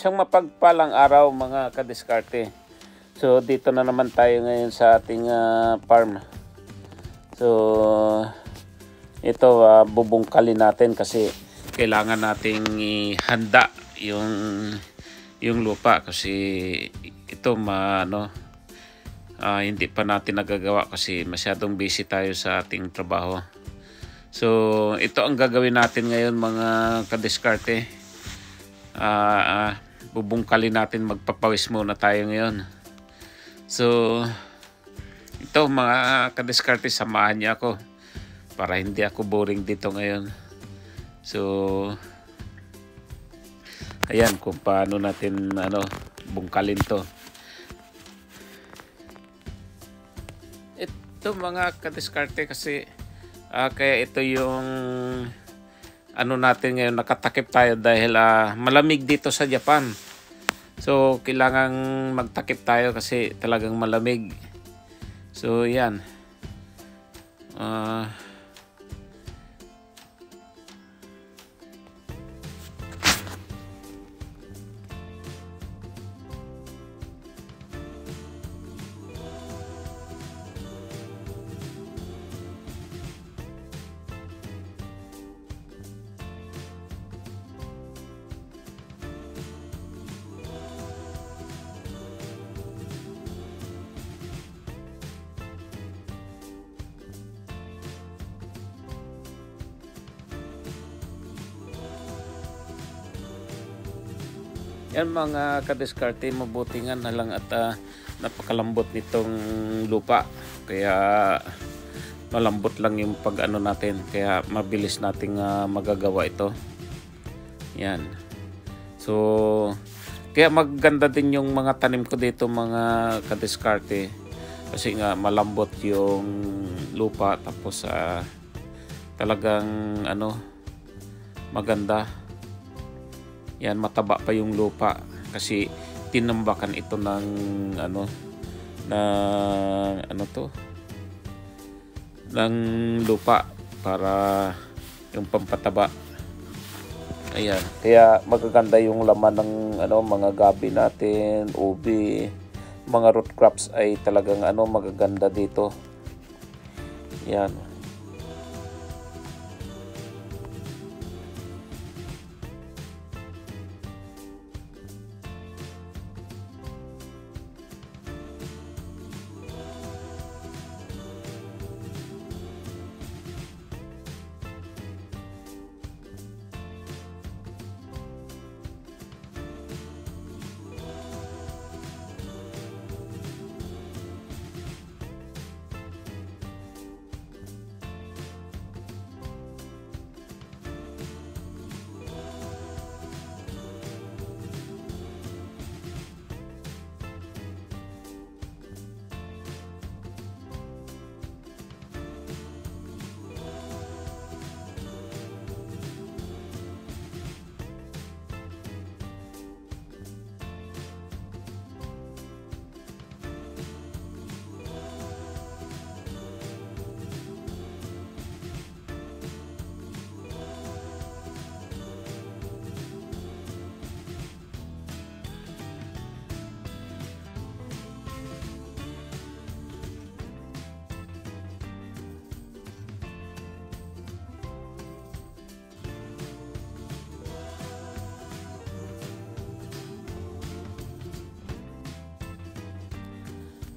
Isang mapagpalang araw mga kadiskarte. So dito na naman tayo ngayon sa ating farm. So ito bubungkalin natin kasi kailangan nating ihanda yung lupa kasi ito hindi pa natin nagagawa kasi masyadong busy tayo sa ating trabaho. So ito ang gagawin natin ngayon mga kadiskarte. Bubungkalin natin, magpapawis muna tayo ngayon. So ito mga kadiskarte, samahan niya ako para hindi ako boring dito ngayon. So ayan kung paano natin bungkalin to. Ito mga kadiskarte kasi kaya ito yung natin ngayon, nakatakip tayo dahil malamig dito sa Japan. So kailangang magtakip tayo kasi talagang malamig. So yan. Yan mga kadiskarte, mabuti nga na lang at napakalambot nitong lupa. Kaya malambot lang yung pag natin. Kaya mabilis nating magagawa ito. Yan. So kaya maganda din yung mga tanim ko dito mga kadiskarte. Kasi nga malambot yung lupa. Tapos talagang maganda. Yan, mataba pa yung lupa kasi tinambakan ito ng ng lupa para yung pampataba. Ayan, kaya magaganda yung laman ng mga gabi natin, ubi, mga root crops ay talagang magaganda dito. Yan.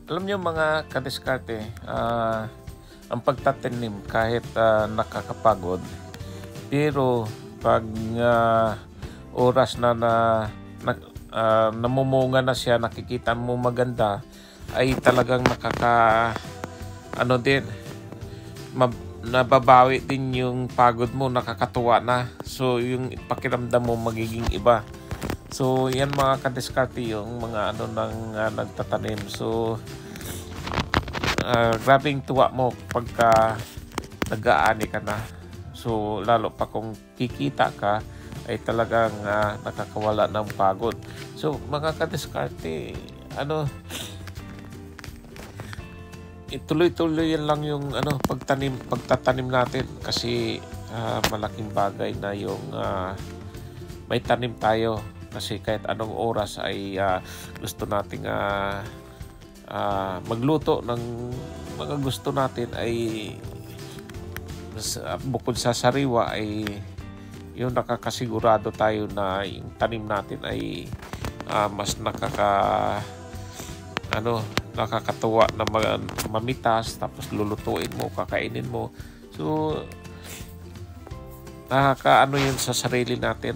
Alam niyo mga kadiskarte, ang pagtatanim kahit nakakapagod, pero pag oras na namumunga na siya, nakikita mo maganda, ay talagang nababawi din yung pagod mo, nakakatuwa na. So yung pakiramdam mo magiging iba. So yan mga kadiskarte yung mga nagtatanim. So grabing tuwa mo pagka nag-aani ka na. So lalo pa kung kikita ka ay talagang nakakawala ng pagod. So mga kadiskarte, ituloy-tuloy lang yung pagtatanim natin kasi malaking bagay na yung may tanim tayo kasi kahit anong oras ay gusto nating magluto ng mga gusto natin ay bukod sa sariwa ay yung nakakasigurado tayo na yung tanim natin ay mas nakakatuwa na mamitas, tapos lulutuin mo, kakainin mo. So nakakaano yun sa sarili natin.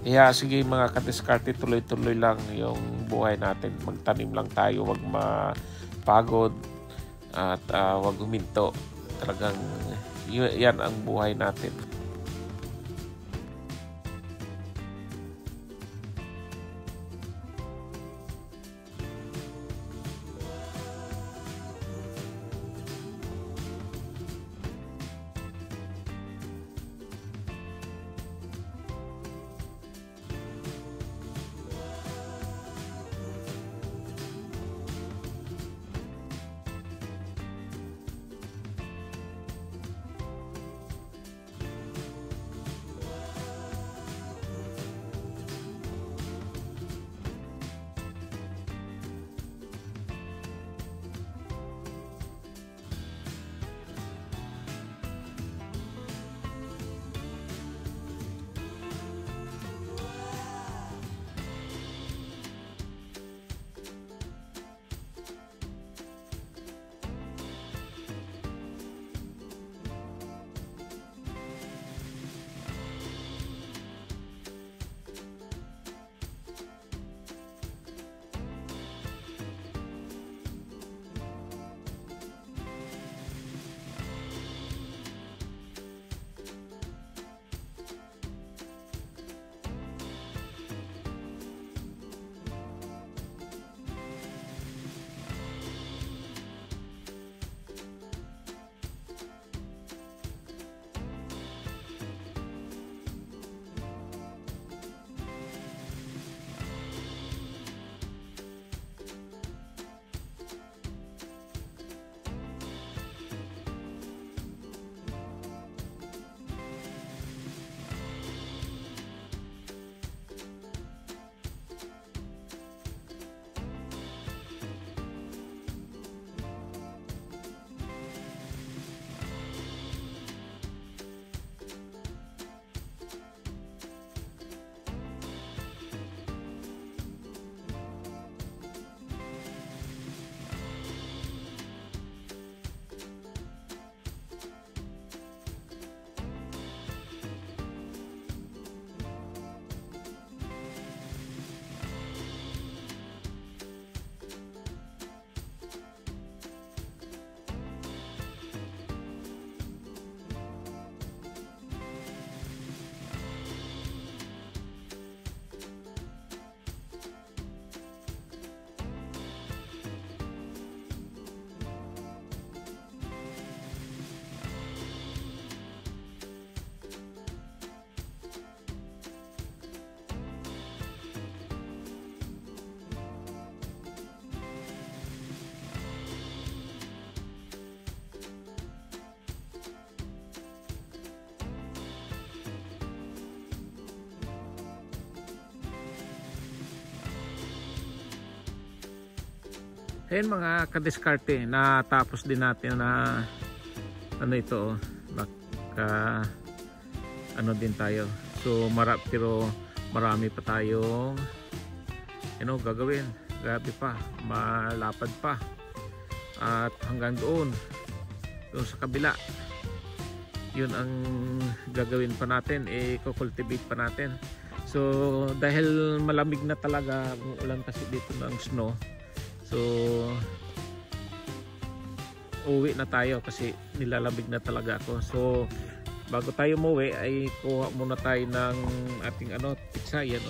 Kaya sige mga kadiskarte, tuloy-tuloy lang yung buhay natin. Magtanim lang tayo, wag mapagod at wag huminto. Talagang yan ang buhay natin. Ayan mga kadiskarte, natapos din natin na ano ito, baka ano din tayo. So pero marami pa tayong gagawin. Grabe pa, malapad pa. At hanggang doon sa kabila. Yun ang gagawin pa natin, i-cultivate pa natin. So dahil malamig na talaga, ulan kasi dito ng snow. So uwi na tayo kasi nilalamig na talaga ako. So bago tayo umuwi ay kuha muna tayo ng ating pizza. Yan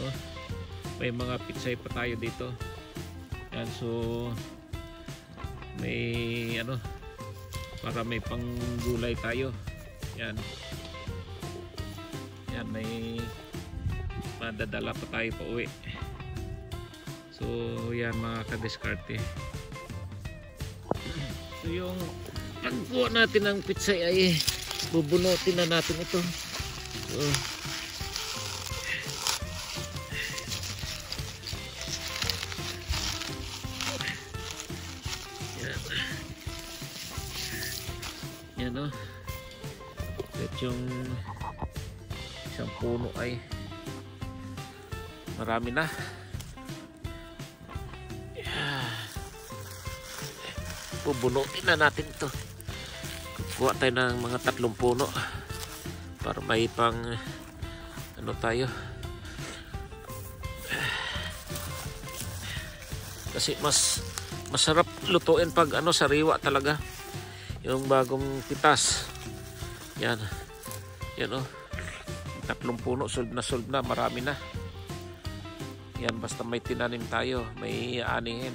may mga pizza pa tayo dito. Yan, so may para may panggulay tayo. Yan. Yan, may madadala pa tayo pa uwi. So yan mga kadiskarte. So yung pagkuha natin ng pizza ay bubunutin na natin ito. So Yan o. At yung isang puno ay marami na. Pubunutin na natin to. Kuha tayo ng mga 3 puno para may pang ano tayo. Kasi masarap lutuin pag ano, sariwa talaga. Yung bagong pitas. Yan. Yan o. 3 puno, solve na, marami na. Yan, basta may tinanim tayo, may aanihin.